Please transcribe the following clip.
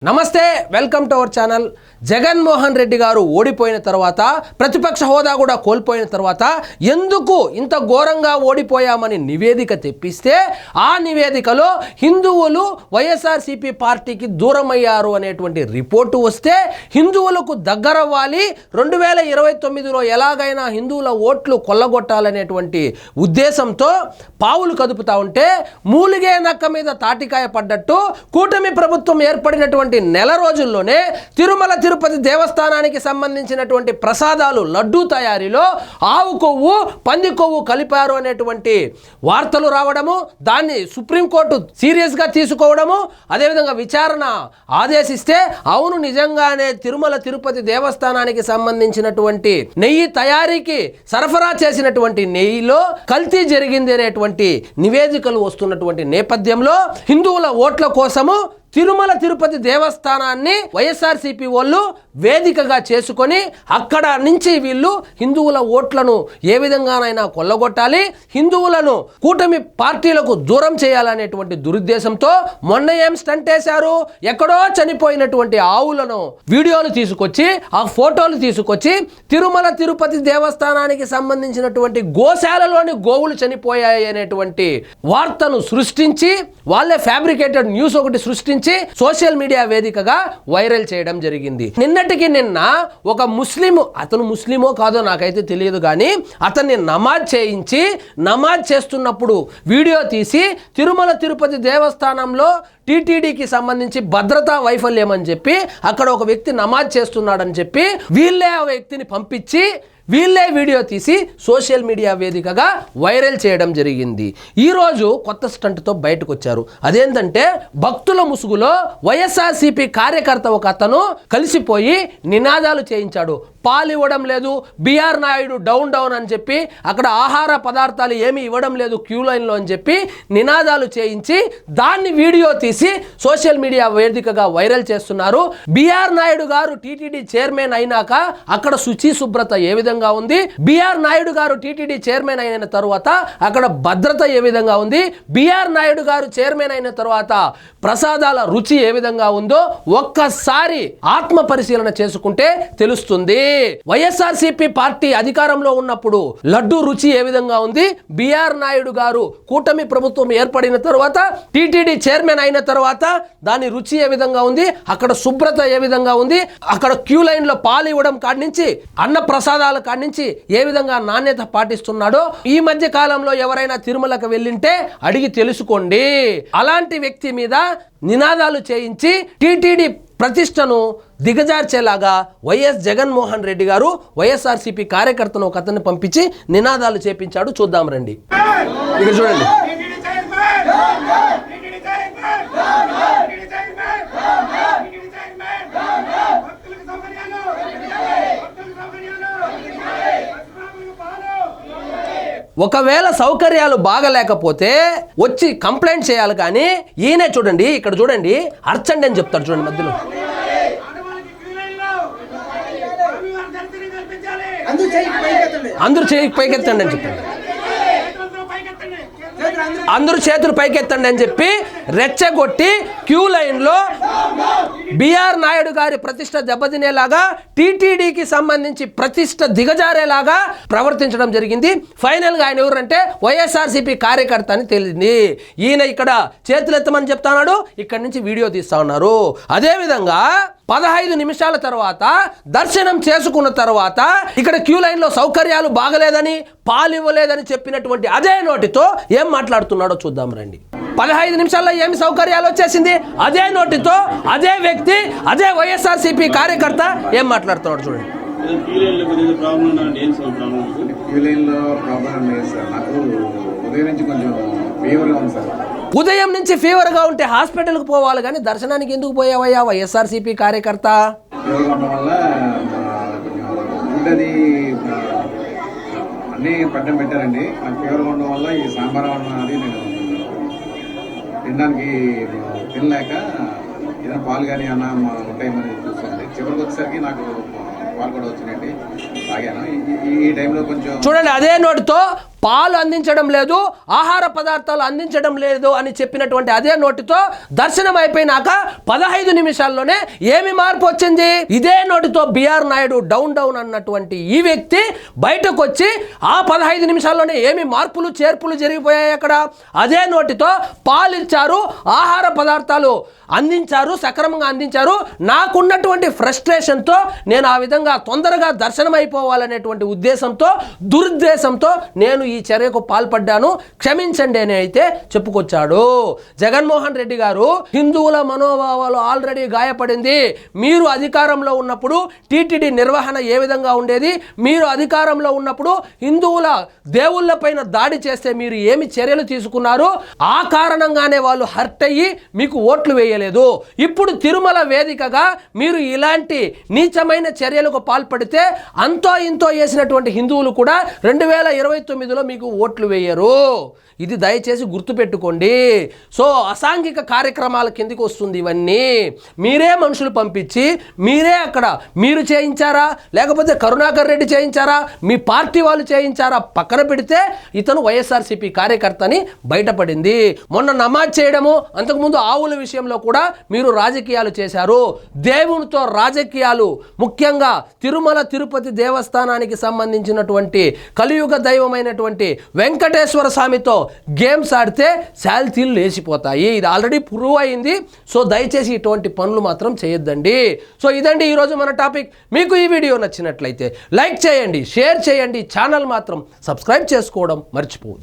నమస్తే, welcome to our channel. Jaganmohan Reddy గారు ఓడిపోయిన తర్వాత, ప్రతిపక్ష హోదా కూడా కోల్పోయిన తర్వాత ఎందుకు ఇంత ఘోరంగా ఓడిపోయామని నివేదిక తెప్పిస్తే ఆ నివేదికలో హిందువులు వైఎస్ఆర్సీపీ పార్టీకి దూరమయ్యారు అనేటువంటి రిపోర్టు వస్తే, హిందువులకు దగ్గరవ్వాలి, 2029లో ఎలాగైనా హిందువుల ఓట్లు కొల్లగొట్టాలనేటువంటి ఉద్దేశంతో పావులు కదుపుతా ఉంటే, మూలిగే నక్క మీద తాటికాయ పడ్డట్టు కూటమి ప్రభుత్వం ఏర్పడినటువంటి నెల రోజుల్లోనే తిరుమల తిరుపతి దేవస్థానానికి సంబంధించినటువంటి ప్రసాదాలు లడ్డూ తయారీలో ఆవు కొవ్వు పంది కొవ్వు కలిపారు అనేటువంటి వార్తలు రావడము, దాన్ని సుప్రీంకోర్టు సీరియస్గా తీసుకోవడము, అదేవిధంగా విచారణ ఆదేశిస్తే అవును నిజంగానే తిరుమల తిరుపతి దేవస్థానానికి సంబంధించినటువంటి నెయ్యి తయారీకి సరఫరా చేసినటువంటి నెయ్యిలో కల్తీ జరిగింది అనేటువంటి నివేదికలు వస్తున్నటువంటి నేపథ్యంలో హిందువుల ఓట్ల కోసము తిరుమల తిరుపతి దేవస్థానాన్ని వైఎస్ఆర్సీపీ వాళ్ళు వేదికగా చేసుకొని అక్కడ నుంచి వీళ్ళు హిందువుల ఓట్లను ఏ విధంగానైనా కొల్లగొట్టాలి, హిందువులను కూటమి పార్టీలకు దూరం చేయాలనేటువంటి దురుద్దేశంతో మొన్న ఏం స్టంట్ వేశారు, ఎక్కడో చనిపోయినటువంటి ఆవులను వీడియోలు తీసుకొచ్చి ఆ ఫోటోలు తీసుకొచ్చి తిరుమల తిరుపతి దేవస్థానానికి సంబంధించినటువంటి గోశాలలోని గోవులు చనిపోయాయి అనేటువంటి వార్తను సృష్టించి వాళ్ళే ఫ్యాబ్రికేటెడ్ న్యూస్ ఒకటి సృష్టించి సోషల్ మీడియా వేదికగా వైరల్ చేయడం జరిగింది. నిన్నటికి నిన్న ఒక ముస్లిం, అతను ముస్లిమో కాదో నాకైతే తెలియదు కానీ, అతన్ని నమాజ్ చేయించి నమాజ్ చేస్తున్నప్పుడు వీడియో తీసి తిరుమల తిరుపతి దేవస్థానంలో టీటీడీకి సంబంధించి భద్రతా వైఫల్యం అని చెప్పి అక్కడ ఒక వ్యక్తి నమాజ్ చేస్తున్నాడని చెప్పి వీళ్ళే ఆ వ్యక్తిని పంపించి వీళ్ళే వీడియో తీసి సోషల్ మీడియా వేదికగా వైరల్ చేయడం జరిగింది. ఈరోజు కొత్త స్టంట్తో బయటకు వచ్చారు. అదేంటంటే భక్తుల ముసుగులో వైఎస్ఆర్సీపీ కార్యకర్త ఒక అతను కలిసిపోయి నినాదాలు చేయించాడు. పాలు ఇవ్వడం లేదు, బిఆర్ నాయుడు డౌన్ డౌన్ అని చెప్పి అక్కడ ఆహార పదార్థాలు ఏమీ ఇవ్వడం లేదు క్యూ లైన్లో అని చెప్పి నినాదాలు చేయించి దాన్ని వీడియో తీసి సోషల్ మీడియా వేదికగా వైరల్ చేస్తున్నారు. బిఆర్ నాయుడు గారు టీటీడీ చైర్మన్ అయినాక అక్కడ శుచి శుభ్రత ఏ విధంగా ఉంది, బిఆర్ నాయుడు గారు టీటీడీ చైర్మన్ అయిన తర్వాత అక్కడ భద్రత ఏ విధంగా ఉంది, బిఆర్ నాయుడు గారు చైర్మన్ అయిన తర్వాత ప్రసాదాల రుచి ఏ విధంగా ఉందో ఒక్కసారి ఆత్మ పరిశీలన చేసుకుంటే తెలుస్తుంది. వైఎస్ఆర్సీపీ పార్టీ అధికారంలో ఉన్నప్పుడు లడ్డు రుచి ఏ విధంగా ఉంది, బిఆర్ నాయుడు గారు కూటమి ప్రభుత్వం ఏర్పడిన తర్వాత టీటీడీ చైర్మన్ అయిన తర్వాత దాని రుచి ఏ విధంగా ఉంది, అక్కడ శుభ్రత ఏ విధంగా ఉంది, అక్కడ క్యూ లైన్ లో పాలు ఇవ్వడం కాడి నుంచి అన్న ప్రసాదాల కాడి నుంచి ఏ విధంగా నాణ్యత పాటిస్తున్నాడో ఈ మధ్య కాలంలో ఎవరైనా తిరుమలకు వెళ్ళింటే అడిగి తెలుసుకోండి. అలాంటి వ్యక్తి మీద నినాదాలు చేయించి టీటీడీ ప్రతిష్టను దిగజార్చేలాగా వైఎస్ జగన్మోహన్ రెడ్డి గారు వైఎస్ఆర్సీపీ కార్యకర్తను ఒక అతన్ని పంపించి నినాదాలు చేపించాడు. చూద్దాం రండి. ఇక్కడ చూడండి. ఒకవేళ సౌకర్యాలు బాగలేకపోతే వచ్చి కంప్లైంట్ చేయాలి కానీ ఈయనే చూడండి, ఇక్కడ చూడండి, అర్చండి అని చెప్తాడు చూడండి మధ్యలో. అందరూ చేయి పైకెత్తండి అని చెప్తాడు, అందరూ చేతులు పైకెత్తండి అని చెప్పి రెచ్చగొట్టి క్యూ లైన్లో బిఆర్ నాయుడు గారి ప్రతిష్ట దెబ్బతినేలాగా టీటీడీకి సంబంధించి ప్రతిష్ట దిగజారేలాగా ప్రవర్తించడం జరిగింది. ఫైనల్గా ఆయన ఎవరంటే వైఎస్ఆర్సీపీ కార్యకర్త అని తెలిసింది. ఈయన ఇక్కడ చేతులు ఎత్తమని చెప్తున్నాడు, ఇక్కడి నుంచి వీడియో తీస్తా ఉన్నారు. అదేవిధంగా 15 నిమిషాల తర్వాత దర్శనం చేసుకున్న తర్వాత ఇక్కడ క్యూ లైన్లో సౌకర్యాలు బాగలేదని పాలు ఇవ్వలేదని చెప్పినటువంటి అదే నోటితో ఏం మాట్లాడుతున్నాడో చూద్దాం రండి. 15 నిమిషాల్లో ఏమి సౌకర్యాలు వచ్చేసింది, అదే నోటితో అదే వ్యక్తి అదే వైఎస్ఆర్సీపీ కార్యకర్త ఏం మాట్లాడుతున్నాడు చూడండి. ఉదయం నుంచి ఫీవర్గా ఉంటే హాస్పిటల్కి పోవాలి కానీ దర్శనానికి ఎందుకు పోయావయ్యా వైఎస్ఆర్సీపీ కార్యకర్త? అన్నీ పట్టం పెట్టారండి. నాకు ఫీవర్గా ఉండడం వల్ల ఈ సాంబార్ అది నేను తినడానికి తినలేక ఏదైనా పాలు కానీ అన్న ఉంటాయేమని చూస్తుంది. చివరికి వచ్చేసరికి నాకు పాలు కూడా వచ్చినాయండి, తాగాను. ఈ టైంలో కొంచెం చూడండి, అదే నోటితో పాలు అందించడం లేదు, ఆహార పదార్థాలు అందించడం లేదు అని చెప్పినటువంటి అదే నోటితో దర్శనం అయిపోయినాక 15 నిమిషాల్లోనే ఏమి మార్పు వచ్చింది? ఇదే నోటితో బిఆర్ నాయుడు డౌన్ అన్నటువంటి ఈ వ్యక్తి బయటకు వచ్చి ఆ 15 నిమిషాల్లోనే ఏమి మార్పులు చేర్పులు జరిగిపోయాయి అక్కడ. అదే నోటితో పాలు ఇచ్చారు, ఆహార పదార్థాలు అందించారు, సక్రమంగా అందించారు. నాకున్నటువంటి ఫ్రస్ట్రేషన్తో నేను ఆ విధంగా తొందరగా దర్శనం అయిపోవాలనేటువంటి ఉద్దేశంతో, దురుద్దేశంతో నేను ఈ చర్యకు పాల్పడ్డాను, క్షమించండి అని అయితే చెప్పుకొచ్చాడు. జగన్మోహన్ రెడ్డి గారు హిందువుల మనోభావాలు ఆల్రెడీ గాయపడింది. మీరు అధికారంలో ఉన్నప్పుడు టీటీడీ నిర్వహణ ఏ విధంగా ఉండేది, మీరు అధికారంలో ఉన్నప్పుడు హిందువుల దేవుళ్ళ పైన దాడి చేస్తే మీరు ఏమి చర్యలు తీసుకున్నారు, ఆ కారణంగానే వాళ్ళు హర్ట్ అయ్యి మీకు ఓట్లు వేయలేదు. ఇప్పుడు తిరుమల వేదికగా మీరు ఇలాంటి నీచమైన చర్యలకు పాల్పడితే అంతో ఇంతో వేసినటువంటి హిందువులు కూడా 2029లో మీకు ఓట్లు వేయరు. ఇది దయచేసి గుర్తుపెట్టుకోండి. సో అసాంఘిక కార్యక్రమాల కిందికి వస్తుంది ఇవన్నీ. మీరే మనుషులు పంపించి మీరే అక్కడ మీరు చేయించారా, లేకపోతే కరుణాకర్ రెడ్డి చేయించారా, మీ పార్టీ వాళ్ళు చేయించారా పక్కన పెడితే ఇతను వైఎస్ఆర్సీపీ కార్యకర్తని బయటపడింది. మొన్న నమాజ్ చేయడము, అంతకుముందు ఆవుల విషయంలో కూడా మీరు రాజకీయాలు చేశారు. దేవునితో రాజకీయాలు, ముఖ్యంగా తిరుమల తిరుపతి దేవస్థానానికి సంబంధించినటువంటి కలియుగ దైవమైనటువంటి వెంకటేశ్వర స్వామితో గేమ్స్ ఆడితే శాల్తీలు లేచిపోతాయి. ఇది ఆల్రెడీ ప్రూవ్ అయింది. సో దయచేసి ఇటువంటి పనులు మాత్రం చేయొద్దండి. సో ఇదండి ఈరోజు మన టాపిక్. మీకు ఈ వీడియో నచ్చినట్లయితే లైక్ చేయండి, షేర్ చేయండి, ఛానల్ మాత్రం సబ్స్క్రైబ్ చేసుకోవడం మర్చిపోవద్దు.